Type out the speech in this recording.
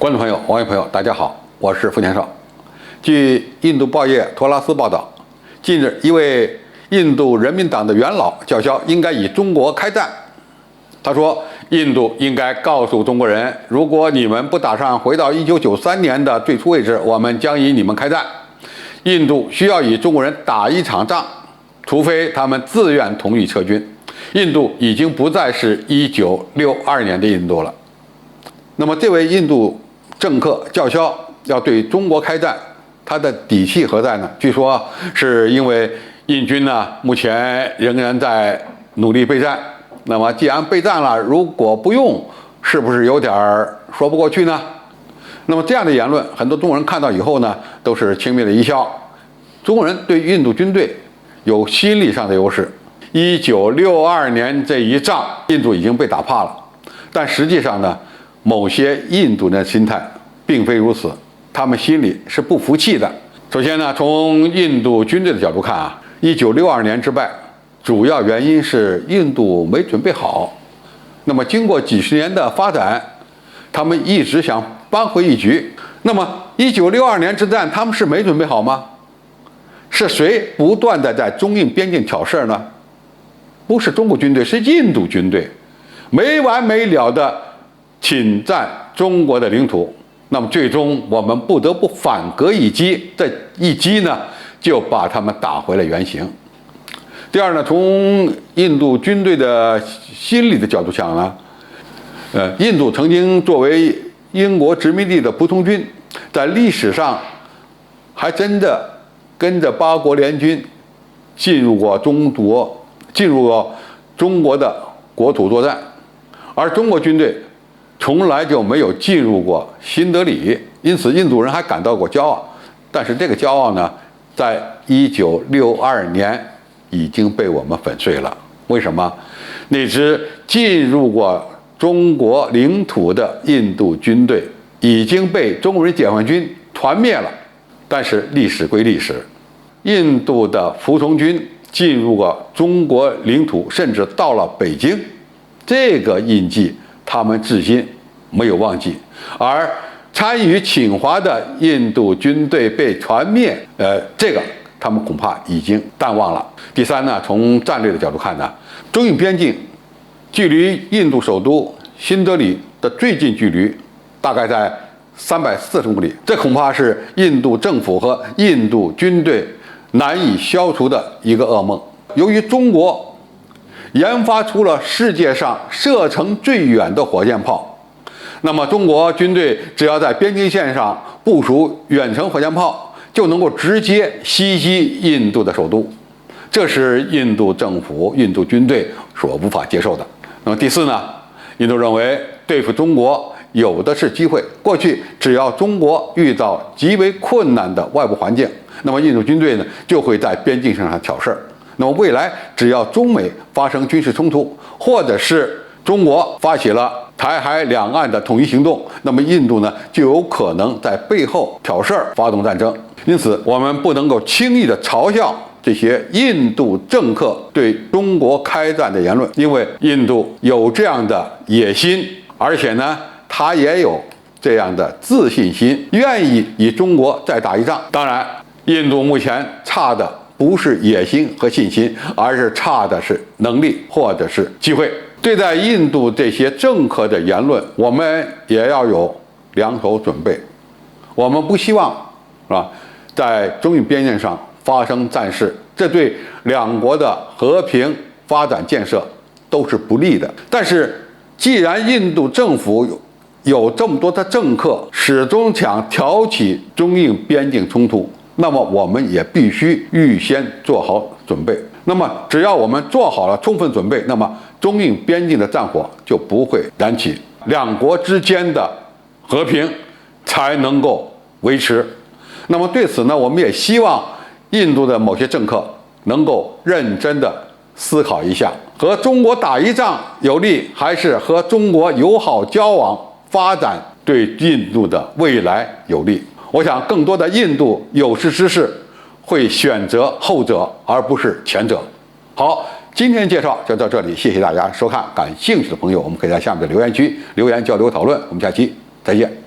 观众朋友、网友朋友，大家好，我是付天少。据印度报业托拉斯报道，近日一位印度人民党的元老叫嚣应该与中国开战。他说，印度应该告诉中国人，如果你们不打算回到1993年的最初位置，我们将与你们开战。印度需要与中国人打一场仗，除非他们自愿同意撤军。印度已经不再是1962年的印度了。那么，这位印度政客叫嚣要对中国开战，他的底气何在呢？据说是因为印军呢目前仍然在努力备战。那么既然备战了，如果不用，是不是有点说不过去呢？那么这样的言论，很多中国人看到以后呢，都是轻蔑的一笑。中国人对印度军队有心理上的优势。1962年这一仗，印度已经被打怕了，但实际上呢，某些印度人的心态并非如此，他们心里是不服气的。首先呢，从印度军队的角度看啊，1962年之败，主要原因是印度没准备好。那么经过几十年的发展，他们一直想扳回一局。那么1962年之战，他们是没准备好吗？是谁不断的在中印边境挑事儿呢？不是中国军队，是印度军队，没完没了的侵占中国的领土。那么最终我们不得不反戈一击，这一击呢就把他们打回了原形。第二呢，从印度军队的心理的角度讲呢，印度曾经作为英国殖民地的仆从军，在历史上还真的跟着八国联军进入过中国的国土作战，而中国军队从来就没有进入过新德里，因此印度人还感到过骄傲。但是这个骄傲呢，在1962年已经被我们粉碎了。为什么？那支进入过中国领土的印度军队已经被中国人解放军团灭了。但是历史归历史，印度的服从军进入过中国领土，甚至到了北京，这个印记他们至今没有忘记。而参与侵华的印度军队被团灭，这个他们恐怕已经淡忘了。第三呢，从战略的角度看呢，中印边境距离印度首都新德里的最近距离大概在340公里，这恐怕是印度政府和印度军队难以消除的一个噩梦。由于中国研发出了世界上射程最远的火箭炮，那么中国军队只要在边境线上部署远程火箭炮，就能够直接袭击印度的首都，这是印度政府、印度军队所无法接受的。那么第四呢，印度认为对付中国有的是机会。过去只要中国遇到极为困难的外部环境，那么印度军队呢就会在边境上挑事儿。那么未来只要中美发生军事冲突，或者是中国发起了台海两岸的统一行动，那么印度呢就有可能在背后挑事儿，发动战争。因此我们不能够轻易的嘲笑这些印度政客对中国开战的言论，因为印度有这样的野心，而且呢他也有这样的自信心，愿意与中国再打一仗。当然，印度目前差的不是野心和信心，而是差的是能力或者是机会。对待印度这些政客的言论，我们也要有两手准备。我们不希望是吧，在中印边境上发生战事，这对两国的和平发展建设都是不利的。但是既然印度政府有这么多的政客始终想挑起中印边境冲突，那么我们也必须预先做好准备。那么只要我们做好了充分准备，那么中印边境的战火就不会燃起，两国之间的和平才能够维持。那么对此呢，我们也希望印度的某些政客能够认真的思考一下，和中国打一仗有利，还是和中国友好交往发展对印度的未来有利？我想更多的印度有识之士会选择后者，而不是前者。好，今天介绍就到这里，谢谢大家收看。感兴趣的朋友，我们可以在下面的留言区留言交流讨论。我们下期再见。